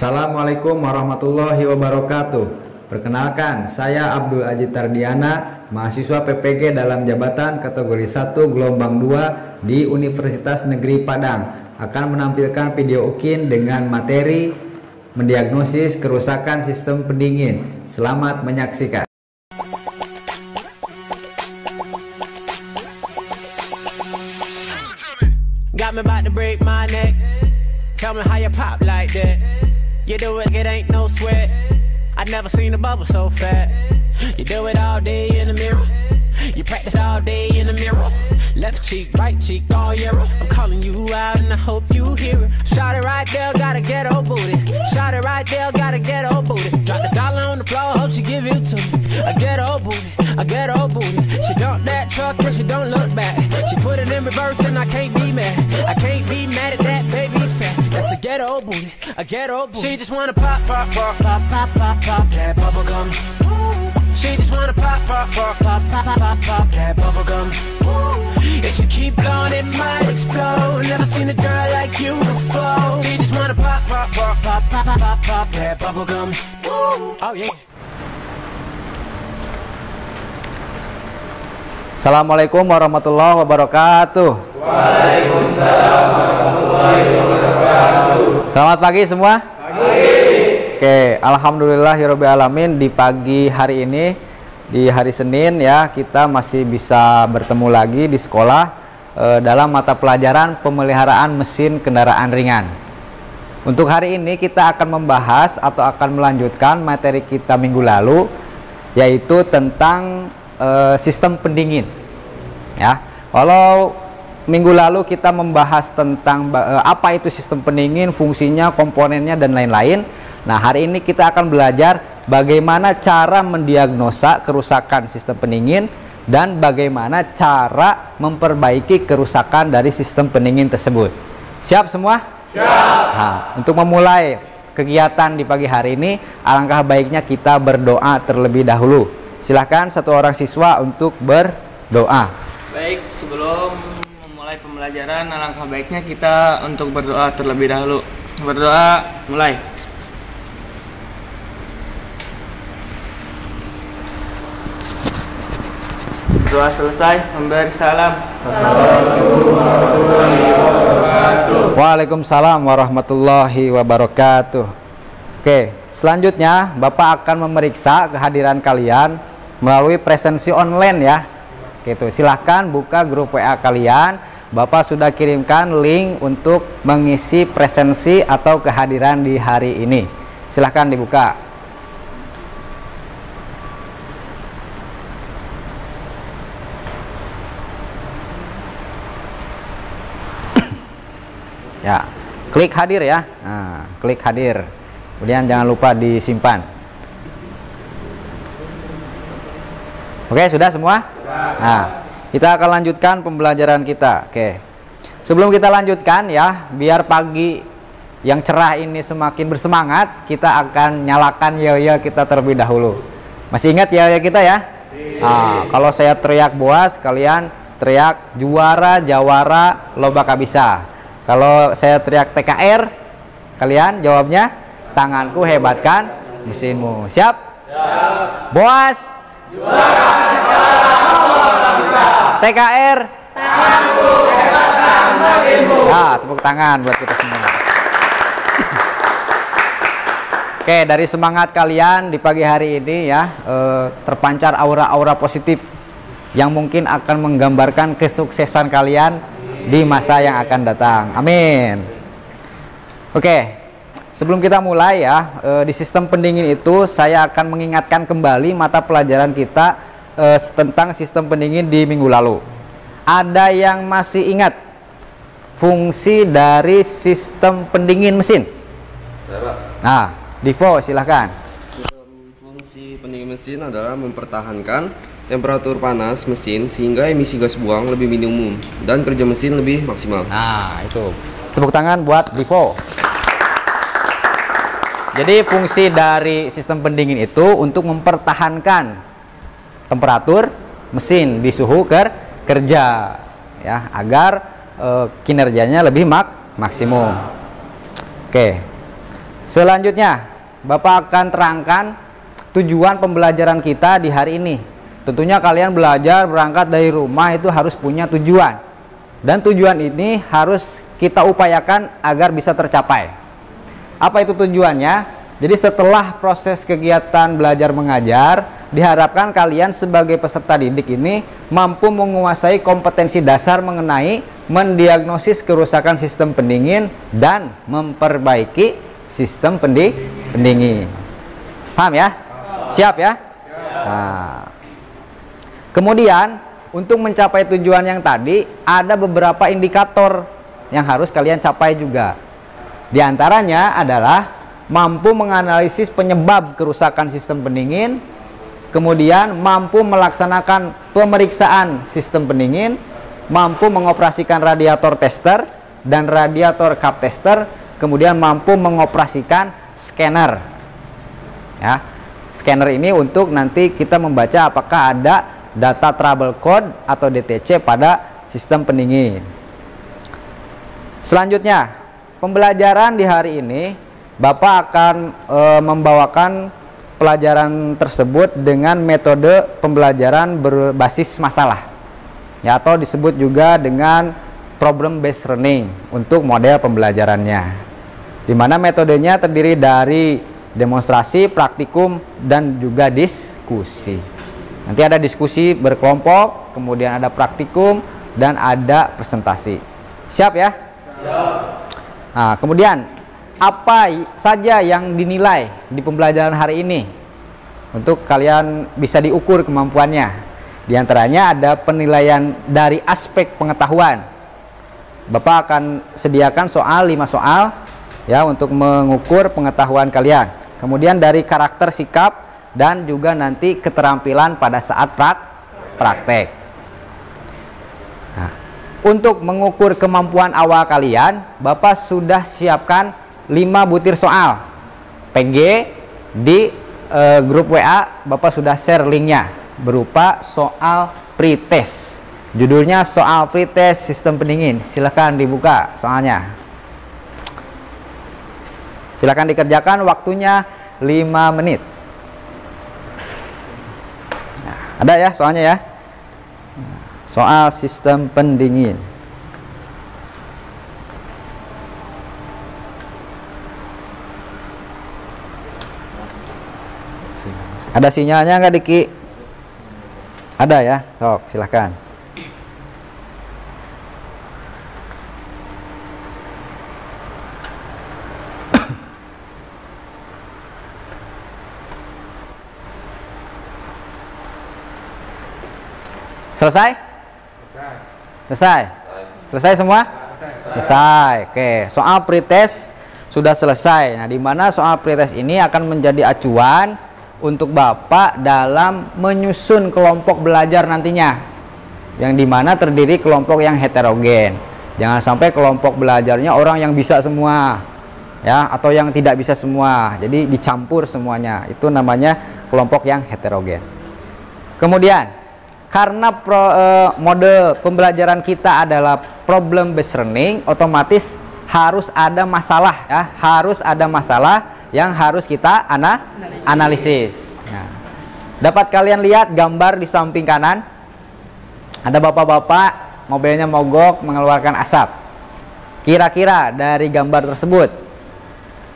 Assalamualaikum warahmatullahi wabarakatuh. Perkenalkan, saya Abdul Aji Tardiana, mahasiswa PPG dalam jabatan kategori 1 gelombang 2 di Universitas Negeri Padang, akan menampilkan video UKIN dengan materi mendiagnosis kerusakan sistem pendingin. Selamat menyaksikan. Got me about to break my neck. Tell me how you pop like that. You do it ain't no sweat. I never seen a bubble so fat. You do it all day in the mirror. You practice all day in the mirror. Left cheek, right cheek, all yellow. I'm calling you out and I hope you hear it. Shot it right there, gotta get old booty. Shot it right there, gotta get old booty. Drop the dollar on the floor, hope she give it to me. I get old booty, I get old booty. She dump that truck and she don't look back. She put it in reverse and I can't be mad. I can't be mad at that baby fat. That's a get old booty, a get old booty. She just wanna pop, pop, pop, pop, pop, pop, pop that bubble gum. She just wanna pop, pop, pop, pop, pop, pop, pop that bubble gum. If you keep blowing, it might explode. Never seen a girl like you before. She just wanna pop, pop, pop, pop, pop, pop, pop that bubble gum. Oh yeah. Assalamualaikum warahmatullahi wabarakatuh. Waalaikumsalam warahmatullahi wabarakatuh. Selamat pagi semua. Pagi. Oke, alhamdulillahirabbil alamin, di pagi hari ini, di hari Senin ya, kita masih bisa bertemu lagi di sekolah dalam mata pelajaran pemeliharaan mesin kendaraan ringan. Untuk hari ini kita akan membahas atau akan melanjutkan materi kita minggu lalu, yaitu tentang sistem pendingin. Ya, kalau minggu lalu kita membahas tentang apa itu sistem pendingin, fungsinya, komponennya dan lain-lain. Nah, hari ini kita akan belajar bagaimana cara mendiagnosa kerusakan sistem pendingin dan bagaimana cara memperbaiki kerusakan dari sistem pendingin tersebut. Siap semua? Siap. Nah, untuk memulai kegiatan di pagi hari ini, alangkah baiknya kita berdoa terlebih dahulu. Silahkan satu orang siswa untuk berdoa. Baik, sebelum memulai pembelajaran, alangkah baiknya kita untuk berdoa terlebih dahulu. Berdoa, mulai. Doa selesai, memberi salam. Assalamualaikum warahmatullahi wabarakatuh. Waalaikumsalam warahmatullahi wabarakatuh. Oke, selanjutnya Bapak akan memeriksa kehadiran kalian melalui presensi online ya. Gitu. Silahkan buka grup WA kalian. Bapak sudah kirimkan link untuk mengisi presensi atau kehadiran di hari ini. Silahkan dibuka. Ya, klik hadir ya. Nah, klik hadir. Kemudian jangan lupa disimpan. Oke, sudah semua? Nah, kita akan lanjutkan pembelajaran kita. Oke. Sebelum kita lanjutkan ya, biar pagi yang cerah ini semakin bersemangat, kita akan nyalakan yel-yel kita terlebih dahulu. Masih ingat yel-yel kita ya? Nah, kalau saya teriak boas, kalian teriak juara, jawara, loba kabisa. Kalau saya teriak TKR, kalian jawabnya tanganku hebatkan mesinmu. Siap? Siap. Boas. Juara, jawara, bisa. TKR. Tanganku hebatkan mesinmu. Nah, tepuk tangan buat kita semua. Oke, dari semangat kalian di pagi hari ini ya, terpancar aura-aura positif yang mungkin akan menggambarkan kesuksesan kalian di masa yang akan datang. Amin. Oke, sebelum kita mulai ya, di sistem pendingin itu saya akan mengingatkan kembali mata pelajaran kita tentang sistem pendingin di minggu lalu. Ada yang masih ingat fungsi dari sistem pendingin mesin? Nah, Divo silahkan. Fungsi pendingin mesin adalah mempertahankan temperatur panas mesin sehingga emisi gas buang lebih minimum dan kerja mesin lebih maksimal. Nah, itu. Tepuk tangan buat Divo. Jadi fungsi dari sistem pendingin itu untuk mempertahankan temperatur mesin di suhu kerja ya, agar kinerjanya lebih maksimum. Oke. Selanjutnya, Bapak akan terangkan tujuan pembelajaran kita di hari ini. Tentunya kalian belajar berangkat dari rumah itu harus punya tujuan. Dan tujuan ini harus kita upayakan agar bisa tercapai. Apa itu tujuannya? Jadi setelah proses kegiatan belajar mengajar, diharapkan kalian sebagai peserta didik ini mampu menguasai kompetensi dasar mengenai mendiagnosis kerusakan sistem pendingin dan memperbaiki sistem pendingin. Paham ya? Siap ya? Nah, kemudian untuk mencapai tujuan yang tadi ada beberapa indikator yang harus kalian capai juga. Di antaranya adalah mampu menganalisis penyebab kerusakan sistem pendingin, kemudian mampu melaksanakan pemeriksaan sistem pendingin, mampu mengoperasikan radiator tester dan radiator cup tester, kemudian mampu mengoperasikan scanner. Ya, scanner ini untuk nanti kita membaca apakah ada data trouble code atau DTC pada sistem pendingin. Selanjutnya, pembelajaran di hari ini Bapak akan membawakan pelajaran tersebut dengan metode pembelajaran berbasis masalah, ya, atau disebut juga dengan problem based learning untuk model pembelajarannya, di mana metodenya terdiri dari demonstrasi, praktikum, dan juga diskusi. Nanti ada diskusi berkelompok, kemudian ada praktikum, dan ada presentasi. Siap ya? Siap. Nah, kemudian apa saja yang dinilai di pembelajaran hari ini untuk kalian bisa diukur kemampuannya? Di antaranya ada penilaian dari aspek pengetahuan. Bapak akan sediakan 5 soal ya untuk mengukur pengetahuan kalian. Kemudian dari karakter, sikap, dan juga nanti keterampilan pada saat praktek. Nah, untuk mengukur kemampuan awal kalian, Bapak sudah siapkan 5 butir soal PG di grup WA. Bapak sudah share linknya berupa soal pretest. Judulnya soal pretest sistem pendingin. Silahkan dibuka soalnya. Silahkan dikerjakan, waktunya 5 menit. Nah, ada ya soalnya ya. Soal sistem pendingin. Ada sinyalnya nggak, Diki? Ada ya, sok silahkan. Selesai? Selesai? Selesai semua? Selesai. Oke, soal pretest sudah selesai. Nah, di mana soal pretest ini akan menjadi acuan untuk Bapak dalam menyusun kelompok belajar nantinya, yang dimana terdiri kelompok yang heterogen. Jangan sampai kelompok belajarnya orang yang bisa semua ya, atau yang tidak bisa semua, jadi dicampur semuanya. Itu namanya kelompok yang heterogen. Kemudian karena mode pembelajaran kita adalah problem based learning, otomatis harus ada masalah ya, harus ada masalah yang harus kita analisis. Nah, dapat kalian lihat gambar di samping kanan, ada bapak-bapak mobilnya mogok mengeluarkan asap. Kira-kira dari gambar tersebut,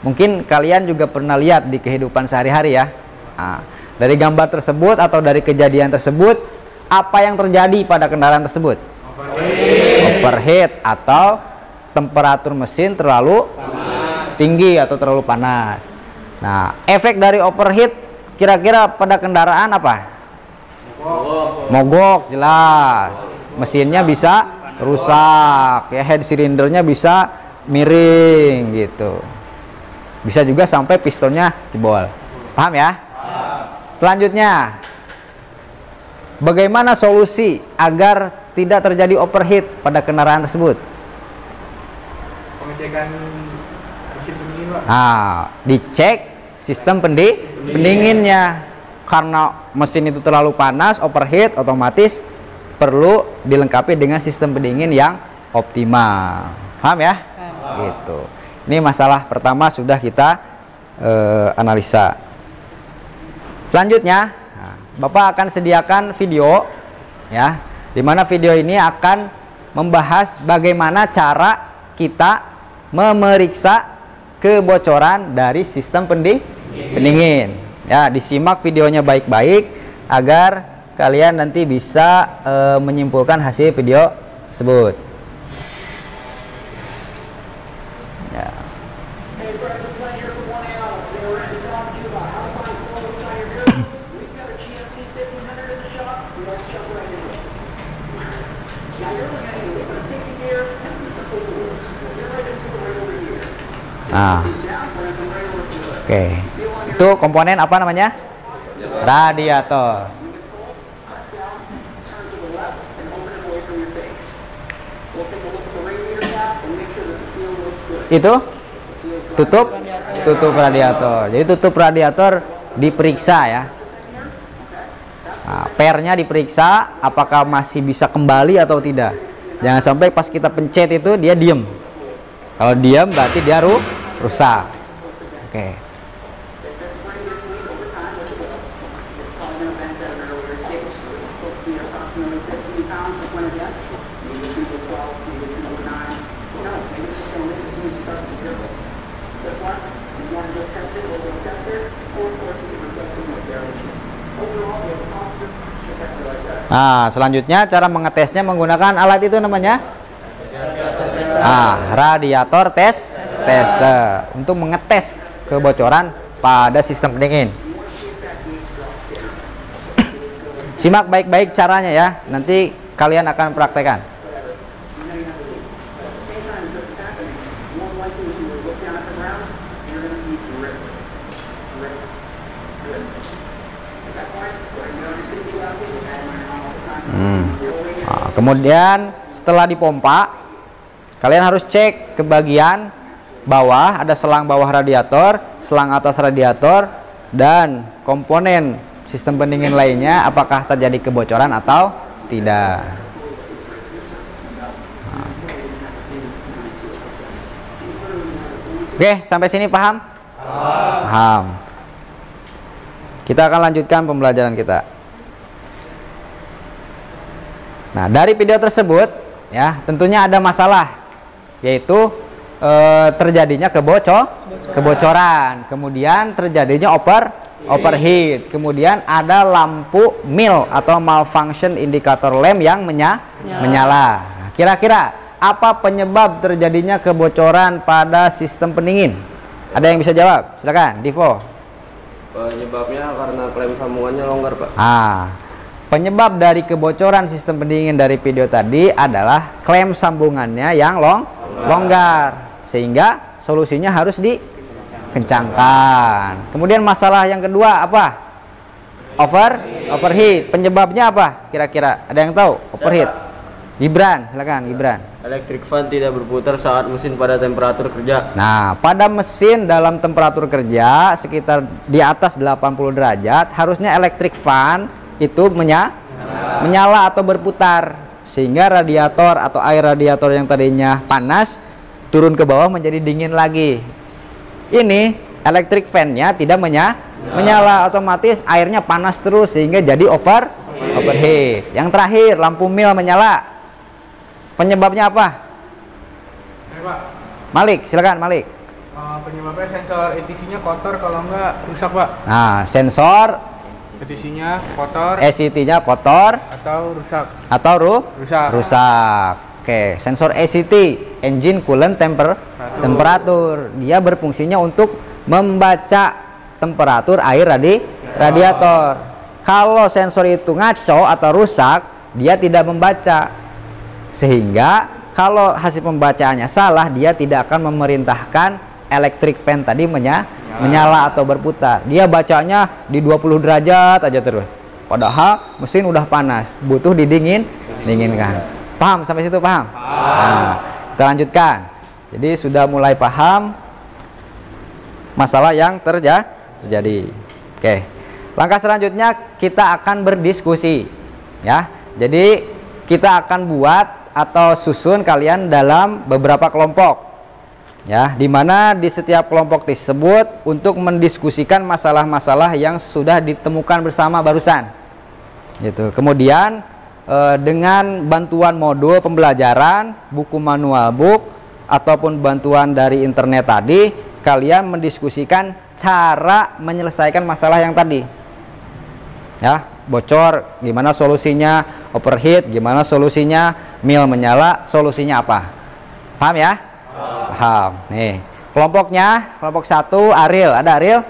mungkin kalian juga pernah lihat di kehidupan sehari-hari ya. Nah, dari gambar tersebut atau dari kejadian tersebut, apa yang terjadi pada kendaraan tersebut? Overheat atau temperatur mesin terlalu tinggi atau terlalu panas. Nah, efek dari overheat kira-kira pada kendaraan apa? Mogok, jelas. Mesinnya bisa rusak, ya, head silindernya bisa miring gitu. Bisa juga sampai pistonnya jebol. Paham ya? Selanjutnya, bagaimana solusi agar tidak terjadi overheat pada kendaraan tersebut? Pengecekan mesin pendingin, Pak. Nah, dicek sistem pendinginnya. Karena mesin itu terlalu panas, overheat, otomatis perlu dilengkapi dengan sistem pendingin yang optimal. Paham ya? Gitu. Ini masalah pertama sudah kita analisa. Selanjutnya, Bapak akan sediakan video ya, di mana video ini akan membahas bagaimana cara kita memeriksa kebocoran dari sistem pendingin. Ya, disimak videonya baik-baik agar kalian nanti bisa menyimpulkan hasil video tersebut. Ya. Nah, oke, itu komponen apa namanya? Radiator. Itu tutup radiator. Jadi tutup radiator diperiksa ya. Nah, pernya diperiksa apakah masih bisa kembali atau tidak. Jangan sampai pas kita pencet itu dia diem. Kalau diam berarti dia rusak. Oke. Nah, selanjutnya cara mengetesnya menggunakan alat itu namanya radiator tester untuk mengetes kebocoran pada sistem pendingin. Simak baik-baik caranya ya, nanti kalian akan praktekkan. Nah, kemudian setelah dipompa, kalian harus cek ke bagian bawah, ada selang bawah radiator, selang atas radiator, dan komponen sistem pendingin lainnya apakah terjadi kebocoran atau tidak. Nah. Oke, sampai sini paham? Paham. Kita akan lanjutkan pembelajaran kita. Nah, dari video tersebut ya, tentunya ada masalah, yaitu terjadinya kebocoran, kemudian terjadinya overheat, kemudian ada lampu mil atau malfunction indikator lamp yang menyala. Kira-kira apa penyebab terjadinya kebocoran pada sistem pendingin? Ada yang bisa jawab? Silakan, Divo. Penyebabnya karena klem sambungannya longgar, Pak. Penyebab dari kebocoran sistem pendingin dari video tadi adalah klem sambungannya yang longgar, sehingga solusinya harus dikencangkan. Kemudian masalah yang kedua apa? Overheat. Penyebabnya apa? Kira-kira ada yang tahu? Overheat. Gibran, silakan Gibran. Electric fan tidak berputar saat mesin pada temperatur kerja. Nah, pada mesin dalam temperatur kerja sekitar di atas 80 derajat, harusnya electric fan itu menyala atau berputar, sehingga radiator atau air radiator yang tadinya panas turun ke bawah menjadi dingin lagi. Ini electric fan-nya tidak menyala, otomatis airnya panas terus sehingga jadi overheat. Yang terakhir, lampu mil menyala. Penyebabnya apa? Pak. Malik, silakan Malik. Penyebabnya sensor ETC-nya kotor, kalau enggak rusak, Pak. Nah, sensor ETC-nya kotor ECT-nya kotor atau rusak. Oke, sensor ECT, engine coolant temperatur, dia berfungsinya untuk membaca temperatur air radiator. Kalau sensor itu ngaco atau rusak, dia tidak membaca, sehingga kalau hasil pembacaannya salah, dia tidak akan memerintahkan electric fan tadi menyala atau berputar. Dia bacanya di 20 derajat aja terus, padahal mesin udah panas, butuh didinginkan. Paham sampai situ? Paham? Nah, kita lanjutkan. Jadi sudah mulai paham masalah yang terjadi. Oke, langkah selanjutnya kita akan berdiskusi ya. Jadi kita akan buat atau susun kalian dalam beberapa kelompok. Ya, di mana di setiap kelompok tersebut untuk mendiskusikan masalah-masalah yang sudah ditemukan bersama barusan. Gitu. Kemudian dengan bantuan modul pembelajaran, buku manual book ataupun bantuan dari internet tadi, kalian mendiskusikan cara menyelesaikan masalah yang tadi. Ya, bocor gimana solusinya, overheat gimana solusinya, mil menyala solusinya apa. Paham ya? Paham. Nih, kelompoknya, kelompok 1 Ariel, ada Ariel?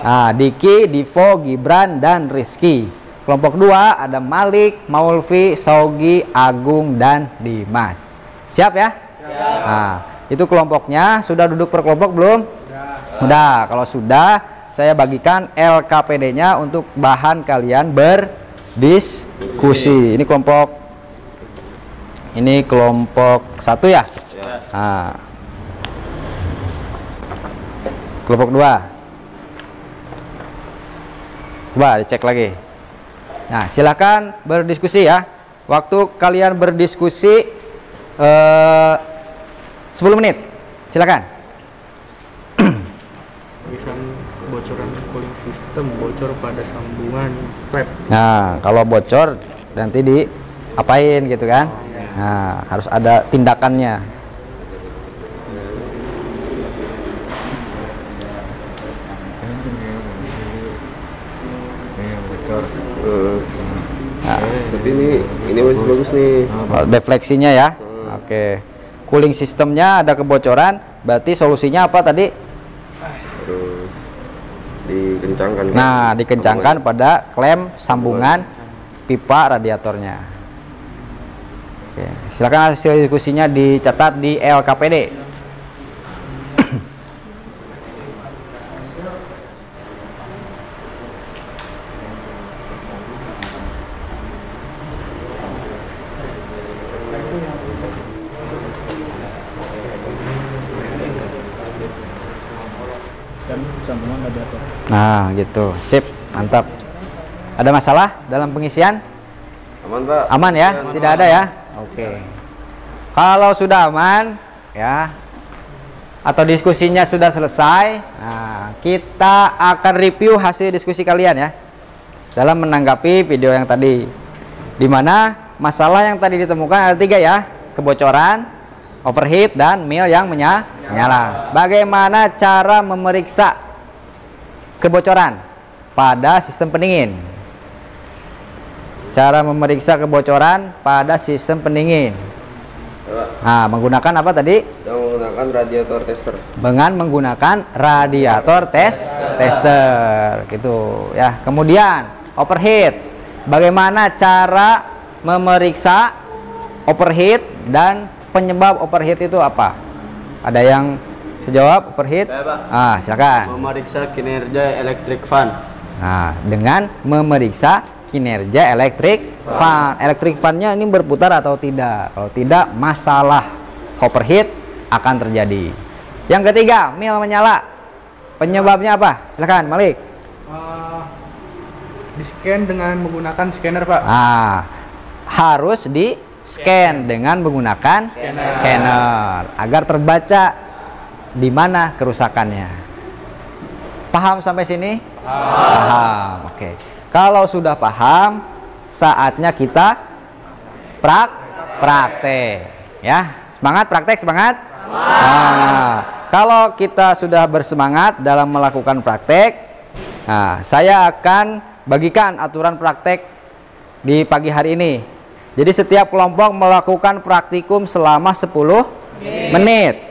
Nah, Diki, Divo, Gibran dan Rizky. Kelompok 2 ada Malik, Maulvi, Saugi, Agung dan Dimas. Siap ya? Siap. Nah, itu kelompoknya. Sudah duduk per kelompok belum? Sudah. Kalau sudah, saya bagikan LKPD-nya untuk bahan kalian berdiskusi. Ini kelompok 1 ya? Nah, kelompok 2 coba dicek lagi. Nah, silakan berdiskusi ya. Waktu kalian berdiskusi 10 menit. Silakan. Bisa kebocoran cooling system, bocor pada sambungan web. Nah, kalau bocor nanti diapain gitu kan? Nah, harus ada tindakannya. Nah, tapi ini masih bagus nih. Defleksinya ya. Oke. Cooling sistemnya ada kebocoran, berarti solusinya apa tadi? Terus dikencangkan. Nah, dikencangkan pada klem sambungan pipa radiatornya. Oke, silakan hasil diskusinya dicatat di LKPD. Nah, gitu. Sip, mantap. Ada masalah dalam pengisian? Aman, Pak. Aman ya? Tidak ada ya? Oke. Kalau sudah aman ya, atau diskusinya sudah selesai, nah, kita akan review hasil diskusi kalian ya, dalam menanggapi video yang tadi, dimana masalah yang tadi ditemukan ada 3 ya: kebocoran, overheat, dan mil yang menyala. Bagaimana cara memeriksa kebocoran pada sistem pendingin? Cara memeriksa kebocoran pada sistem pendingin. Nah, menggunakan apa tadi? Menggunakan radiator tester. Dengan menggunakan radiator tester gitu ya. Kemudian overheat. Bagaimana cara memeriksa overheat dan penyebab overheat itu apa? Ada yang jawab overheat? Ah, silakan. Memeriksa kinerja elektrik fan. Nah, dengan memeriksa kinerja elektrik fan. Elektrik fan-nya ini berputar atau tidak? Kalau tidak, masalah overheat akan terjadi. Yang ketiga, mil menyala. Penyebabnya apa? Silakan, Malik. Di-scan dengan menggunakan scanner, Pak. Nah, harus di-scan dengan menggunakan scanner agar terbaca di mana kerusakannya. Paham sampai sini? Paham. Oke. Kalau sudah paham, saatnya kita praktek ya. Semangat praktek, semangat. Nah, kalau kita sudah bersemangat dalam melakukan praktek, nah, saya akan bagikan aturan praktek di pagi hari ini. Jadi setiap kelompok melakukan praktikum selama 10 menit.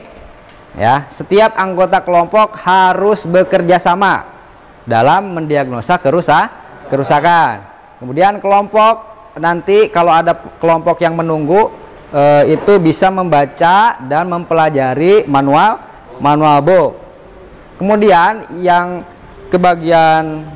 Ya, setiap anggota kelompok harus bekerja sama dalam mendiagnosa kerusakan. Kemudian kelompok nanti kalau ada kelompok yang menunggu itu bisa membaca dan mempelajari manual book. Kemudian yang kebagian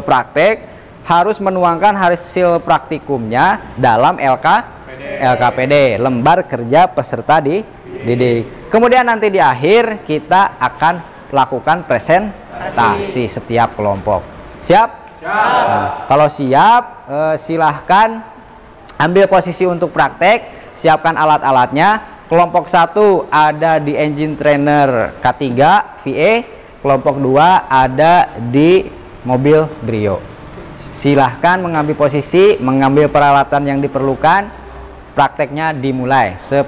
praktek harus menuangkan hasil praktikumnya dalam LKPD, lembar kerja peserta didik. Kemudian nanti di akhir kita akan lakukan presentasi setiap kelompok. Siap? Nah, kalau siap, silahkan ambil posisi untuk praktek, siapkan alat-alatnya, kelompok 1 ada di engine trainer K3 VE, kelompok 2 ada di mobil Brio. Silahkan mengambil posisi, mengambil peralatan yang diperlukan. Prakteknya dimulai 10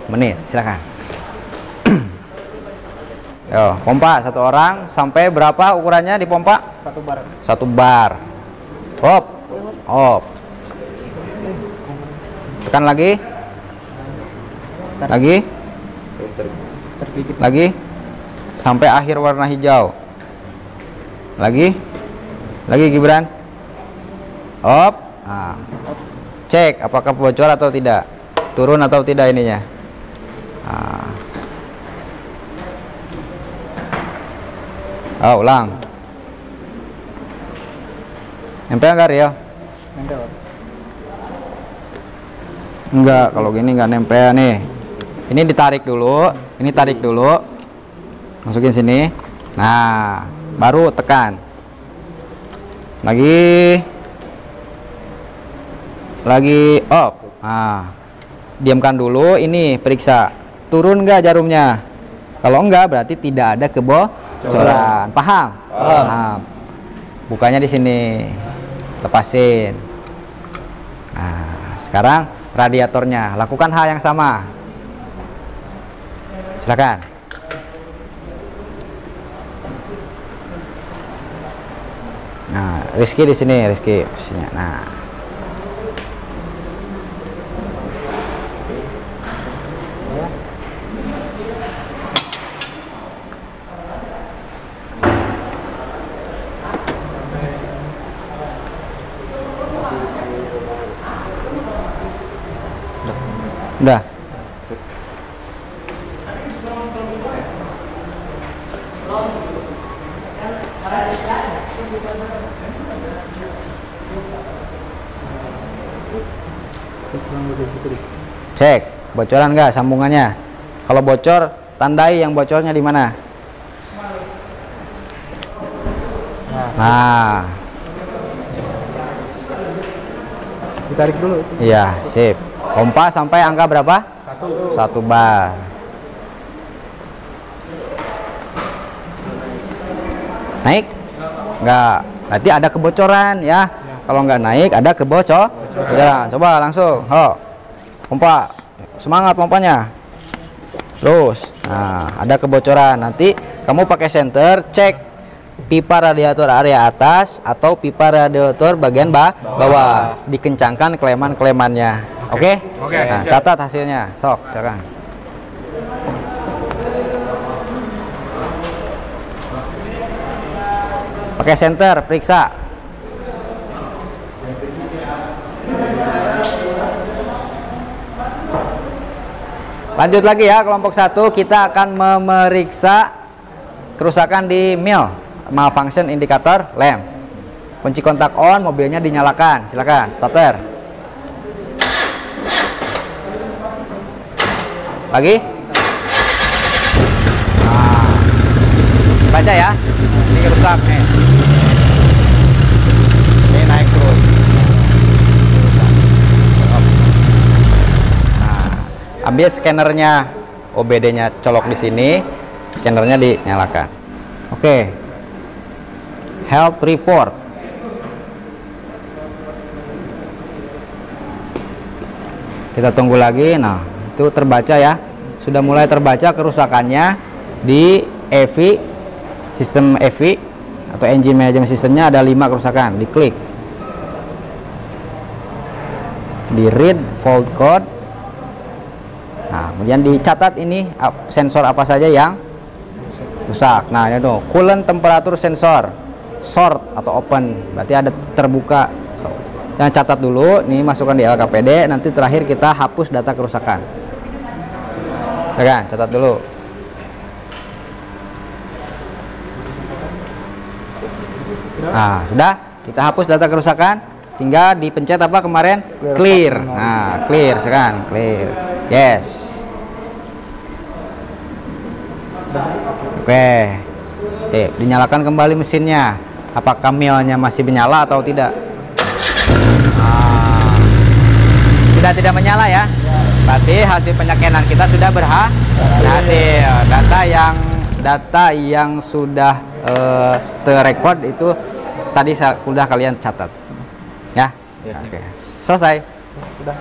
menit. Silahkan. Yo, pompa 1 orang sampai berapa ukurannya di pompa? 1 bar. 1 bar. Hop. Hop. Tekan lagi. Lagi. Lagi. Sampai akhir warna hijau. Lagi. Lagi Gibran. Hop. Nah. Cek apakah bocor atau tidak. Turun atau tidak ininya. Nah. Oh, ulang. Nempel enggak Rio? Nempel. Enggak, kalau gini enggak nempel nih. Ini ditarik dulu, ini tarik dulu. Masukin sini. Nah, baru tekan. Lagi. Lagi up. Nah. Diamkan dulu, ini periksa. Turun enggak jarumnya? Kalau enggak berarti tidak ada kebocoran. Paham? Paham. Bukanya di sini. Lepasin. Nah, sekarang radiatornya, lakukan hal yang sama. Silakan. Nah, Rizky di sini, Rizky posisinya. Nah, udah. Cek bocoran enggak sambungannya. Kalau bocor, tandai yang bocornya di mana. Nah, Ditarik dulu. iya, sip. Pompa sampai angka berapa? 1 bar. Naik? Enggak. Berarti ada kebocoran ya. Kalau enggak naik ada kebocoran. Coba langsung. Ho. Pompa. Semangat pompanya. Terus. Nah, ada kebocoran. Nanti kamu pakai senter cek pipa radiator area atas atau pipa radiator bagian bawah. Dikencangkan kleman-klemannya. Oke? Oke. Nah, catat hasilnya. Sok, silakan. Pakai senter, periksa. Lanjut lagi ya, kelompok 1 kita akan memeriksa kerusakan di mil, malfunction indikator lamp. Kunci kontak on, mobilnya dinyalakan. Silakan, starter. Lagi. Nah, baca ya. Ini rusak nih. Ini naik terus. Nah, ambil scannernya, OBD-nya colok di sini, scannernya dinyalakan. Oke. Health report. Kita tunggu lagi. Nah, itu terbaca ya, sudah mulai terbaca kerusakannya di EV, sistem EV atau engine management systemnya ada 5 kerusakan. Diklik, di read fault code. Nah, kemudian dicatat ini sensor apa saja yang rusak. Nah, ini tuh coolant temperature sensor short atau open, berarti ada terbuka. Yang catat dulu, ini masukkan di LKPD, nanti terakhir kita hapus data kerusakan. Kan, catat dulu. Nah, sudah kita hapus data kerusakan, tinggal dipencet apa kemarin? Clear. Nah, clear sekarang, clear. Yes. Oke. Oke, dinyalakan kembali mesinnya. Apakah milnya masih menyala atau tidak? Nah, tidak menyala ya. Berarti hasil penyakenan kita sudah berhasil. Data yang sudah terrekod itu tadi sudah kalian catat. Ya. Oke. Selesai.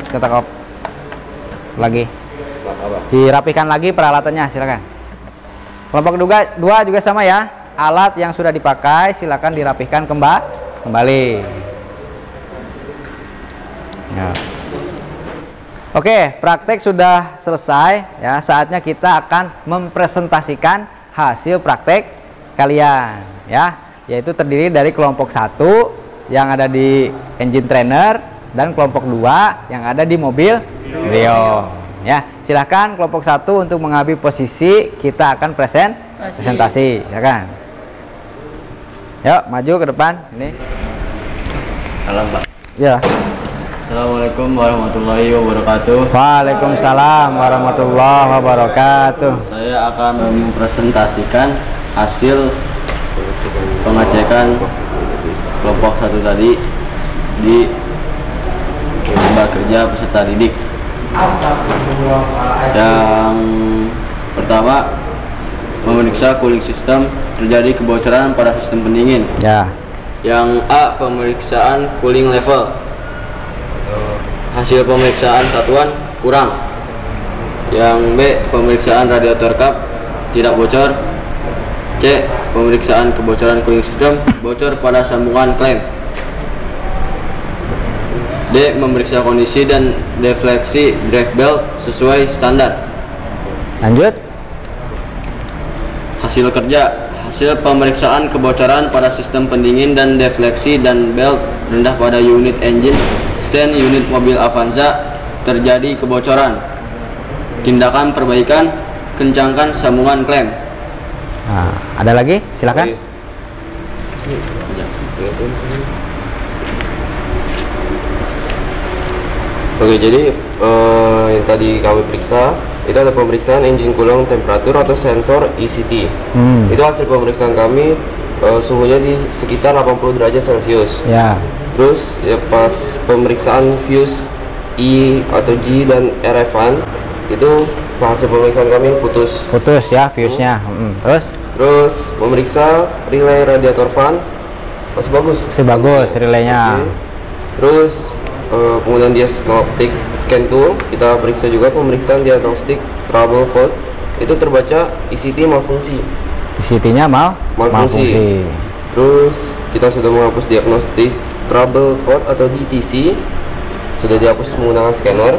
Kita off lagi. Dirapikan lagi peralatannya, silakan. Kelompok 2 juga sama ya. Alat yang sudah dipakai silakan dirapihkan kembali. Ya. Oke, praktek sudah selesai ya. Saatnya kita akan mempresentasikan hasil praktek kalian ya, yaitu terdiri dari kelompok 1 yang ada di engine trainer dan kelompok 2 yang ada di mobil Rio ya. Silahkan kelompok 1 untuk mengambil posisi, kita akan presentasi. Silakan. Yuk, maju ke depan ini. Halo, Pak. Ya. Assalamualaikum warahmatullahi wabarakatuh. Waalaikumsalam warahmatullahi wabarakatuh. Saya akan mempresentasikan hasil pengecekan kelompok 1 tadi di lomba kerja peserta didik. Yang pertama, memeriksa cooling system, terjadi kebocoran pada sistem pendingin. Ya. Yang A, pemeriksaan cooling level. Hasil pemeriksaan satuan kurang. Yang B, pemeriksaan radiator kap tidak bocor. C, pemeriksaan kebocoran cooling system, bocor pada sambungan klem. D, memeriksa kondisi dan defleksi drive belt sesuai standar. Lanjut. Hasil kerja, hasil pemeriksaan kebocoran pada sistem pendingin dan defleksi dan belt rendah pada unit engine stand unit mobil Avanza, terjadi kebocoran. Tindakan perbaikan, kencangkan sambungan klem. Nah, ada lagi? Silakan. Oke, jadi yang tadi kami periksa itu ada pemeriksaan engine coolant temperatur atau sensor ECT. Itu hasil pemeriksaan kami, suhunya di sekitar 80 derajat Celcius. Ya. Terus ya pas pemeriksaan fuse E atau G dan RF-an itu hasil pemeriksaan kami putus Ya fuse-nya. Terus memeriksa relay radiator fan masih bagus. Relaynya. Okay. Terus penggunaan diagnostic scan tool, kita periksa juga pemeriksaan diagnostic trouble code, itu terbaca ECT malfungsi. ECT-nya malfungsi. Terus kita sudah menghapus diagnostic trouble code atau DTC, sudah dihapus menggunakan scanner.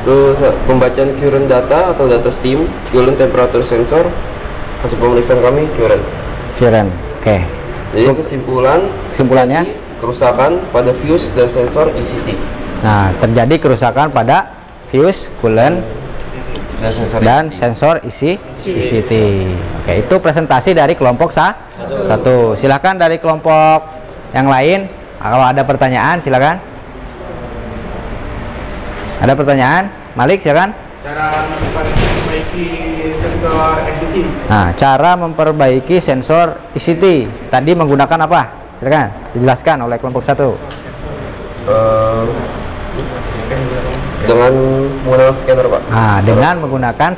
Terus pembacaan current data atau data steam, coolant temperature sensor, hasil pemeriksaan kami current. Oke. Jadi kesimpulannya kerusakan pada fuse dan sensor ECT. Nah, terjadi kerusakan pada fuse, coolant dan sensor ECT. Oke, itu presentasi dari kelompok 1. Silakan dari kelompok yang lain, kalau ada pertanyaan silakan. Ada pertanyaan? Malik, silakan. Cara memperbaiki sensor ECT. Nah, cara memperbaiki sensor ECT tadi menggunakan apa? Silakan dijelaskan oleh kelompok 1. Dengan menggunakan scanner, Pak. Nah, dengan menggunakan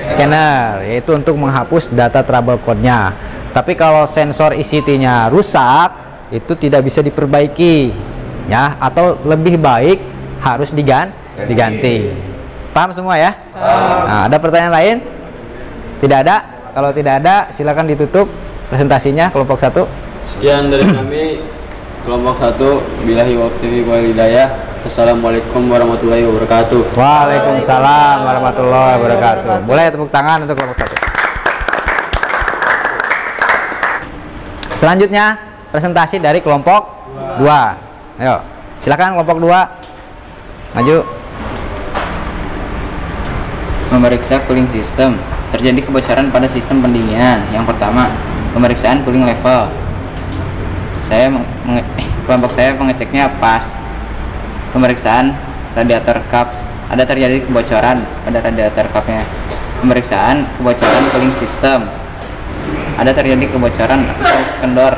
scanner, yaitu untuk menghapus data trouble code-nya. Tapi kalau sensor ECT-nya rusak, itu tidak bisa diperbaiki, ya, atau lebih baik harus diganti. Paham semua ya? Nah, ada pertanyaan lain? Tidak ada? Kalau tidak ada, silakan ditutup presentasinya kelompok 1. Sekian dari kami kelompok 1. Billahi waqtihi wal hidayah. Assalamualaikum warahmatullahi wabarakatuh. Waalaikumsalam warahmatullahi wabarakatuh. Boleh tepuk tangan untuk kelompok 1. Selanjutnya presentasi dari kelompok 2. Ayo, silakan kelompok 2 maju. Memeriksa cooling system, terjadi kebocoran pada sistem pendinginan. Yang pertama, pemeriksaan cooling level. Kelompok saya mengeceknya pas. Pemeriksaan radiator cup, ada terjadi kebocoran pada radiator cupnya. Pemeriksaan kebocoran cooling system, ada terjadi kebocoran atau kendor.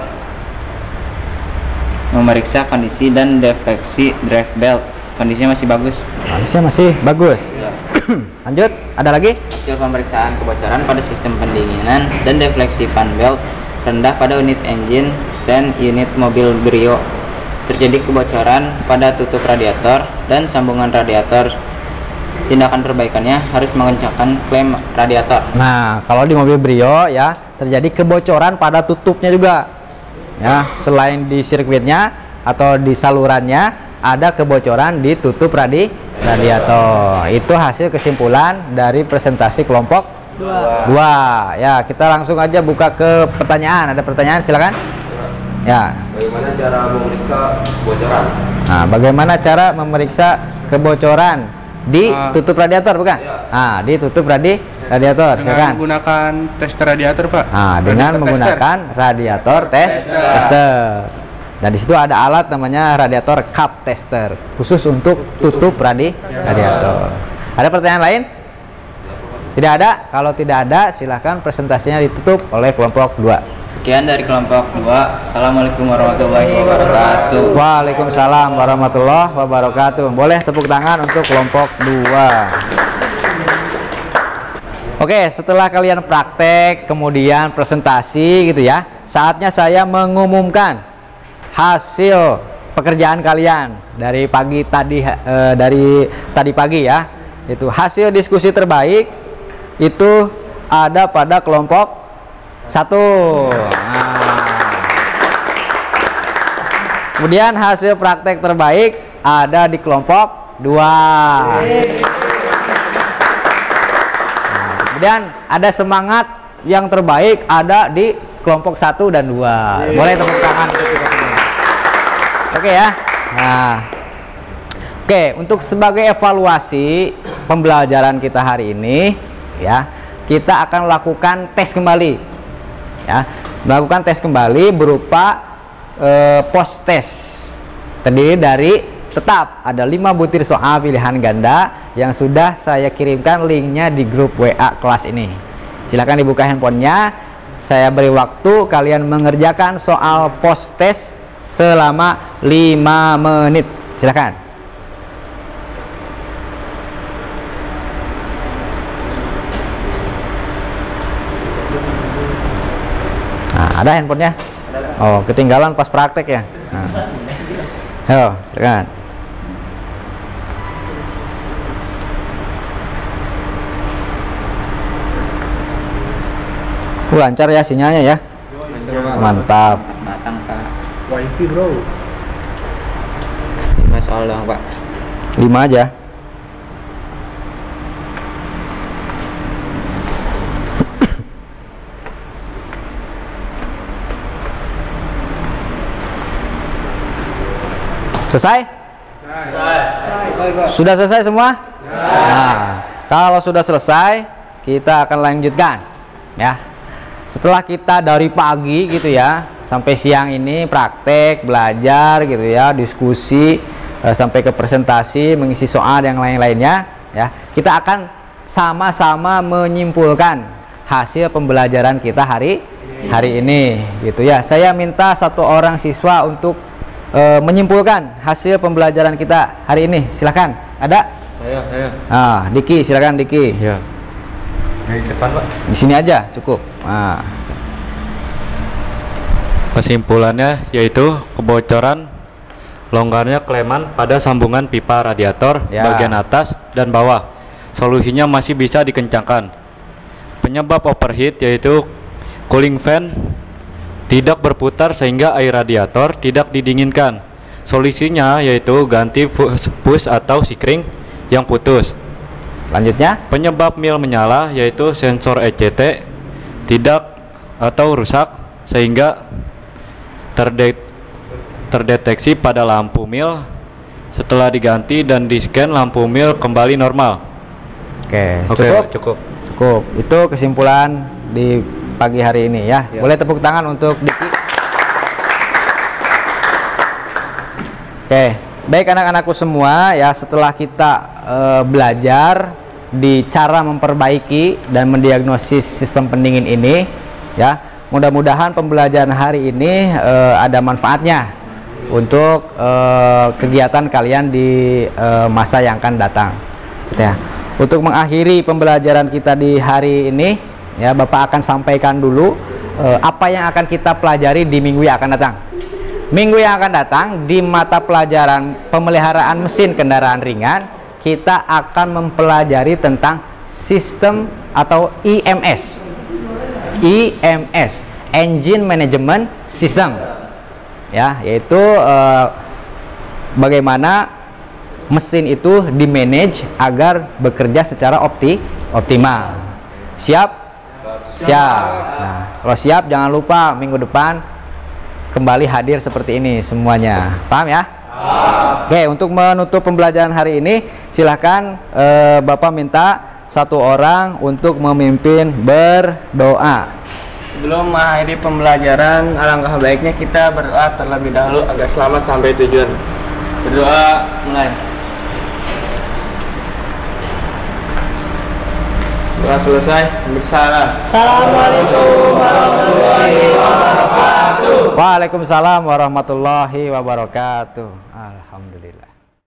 Memeriksa kondisi dan defleksi drive belt, kondisinya masih bagus. Kondisinya masih bagus. Ya. Lanjut, ada lagi? Hasil pemeriksaan kebocoran pada sistem pendinginan dan defleksi fan belt rendah pada unit engine stand unit mobil Brio. Terjadi kebocoran pada tutup radiator dan sambungan radiator. Tindakan perbaikannya harus mengencangkan klem radiator. Nah, kalau di mobil Brio ya terjadi kebocoran pada tutupnya juga. Ya, selain di sirkuitnya atau di salurannya ada kebocoran di tutup radiator. Itu hasil kesimpulan dari presentasi kelompok 2. Ya, kita langsung aja buka ke pertanyaan. Ada pertanyaan, silakan. Ya. Bagaimana cara memeriksa kebocoran? Nah, bagaimana cara memeriksa kebocoran di tutup radiator, bukan? Nah, di tutup radiator, silakan. Menggunakan tester radiator, Pak. Nah, dengan menggunakan radiator tester. Dan di situ ada alat namanya radiator cup tester, khusus untuk tutup radiator. Ada pertanyaan lain? Tidak ada? Kalau tidak ada, silahkan presentasinya ditutup oleh kelompok 2. Sekian dari kelompok 2. Assalamualaikum warahmatullahi wabarakatuh. Waalaikumsalam warahmatullahi wabarakatuh. Boleh tepuk tangan untuk kelompok 2. Oke, setelah kalian praktek, kemudian presentasi gitu ya, saatnya saya mengumumkan hasil pekerjaan kalian dari pagi tadi, dari tadi pagi ya. Itu hasil diskusi terbaik itu ada pada kelompok 1. Kemudian hasil praktek terbaik ada di kelompok 2. Kemudian ada semangat yang terbaik ada di kelompok 1 dan 2. Boleh tepuk tangan untuk kita semua. Oke ya. Nah, oke, untuk sebagai evaluasi pembelajaran kita hari ini ya, kita akan lakukan tes kembali ya, melakukan tes kembali berupa post test. Terdiri dari tetap ada 5 butir soal pilihan ganda yang sudah saya kirimkan linknya di grup WA kelas ini. Silahkan dibuka handphonenya, saya beri waktu kalian mengerjakan soal post test selama 5 menit. Silahkan. Nah, ada handphonenya? Oh, ketinggalan pas praktek ya. Nah. Ayo, silakan. Lancar ya sinyalnya ya. Mantap. Matang, Pak. Wifi, bro. 5 soal doang, Pak. 5 aja. Selesai? Sudah selesai semua? Nah, kalau sudah selesai, kita akan lanjutkan ya. Setelah kita dari pagi gitu ya sampai siang ini praktek, belajar gitu ya, diskusi sampai ke presentasi, mengisi soal yang lain-lainnya ya. Kita akan sama-sama menyimpulkan hasil pembelajaran kita hari ini gitu ya. Saya minta 1 orang siswa untuk menyimpulkan hasil pembelajaran kita hari ini. Silakan. Ada? Saya. Ah, Diki, silakan Diki. Ya. Di depan, Pak. Di sini aja cukup. Nah. Kesimpulannya yaitu kebocoran longgarnya kleman pada sambungan pipa radiator bagian atas dan bawah. Solusinya masih bisa dikencangkan. Penyebab overheat yaitu cooling fan tidak berputar sehingga air radiator tidak didinginkan. Solusinya yaitu ganti push atau sikring yang putus. Lanjutnya, penyebab mil menyala yaitu sensor ECT tidak atau rusak sehingga terdeteksi pada lampu mil. Setelah diganti dan di-scan, lampu mil kembali normal. Oke, cukup. Itu kesimpulan di pagi hari ini ya. Boleh tepuk tangan untuk Diki. Oke, baik anak-anakku semua ya, setelah kita belajar di cara memperbaiki dan mendiagnosis sistem pendingin ini ya, mudah-mudahan pembelajaran hari ini ada manfaatnya untuk kegiatan kalian di masa yang akan datang gitu ya. Untuk mengakhiri pembelajaran kita di hari ini, ya Bapak akan sampaikan dulu apa yang akan kita pelajari di minggu yang akan datang. Minggu yang akan datang di mata pelajaran pemeliharaan mesin kendaraan ringan, kita akan mempelajari tentang sistem atau IMS. IMS, Engine Management System. Ya, yaitu bagaimana mesin itu di-manage agar bekerja secara optimal. Siap? Siap. Nah, kalau siap jangan lupa minggu depan kembali hadir seperti ini semuanya. Paham ya? Oke, untuk menutup pembelajaran hari ini, silahkan Bapak minta satu orang untuk memimpin berdoa. Sebelum mengakhiri pembelajaran, alangkah baiknya kita berdoa terlebih dahulu agar selamat sampai tujuan. Berdoa mulai. Doa selesai, bersalam. Assalamualaikum warahmatullahi wabarakatuh. Waalaikumsalam warahmatullahi wabarakatuh. Alhamdulillah.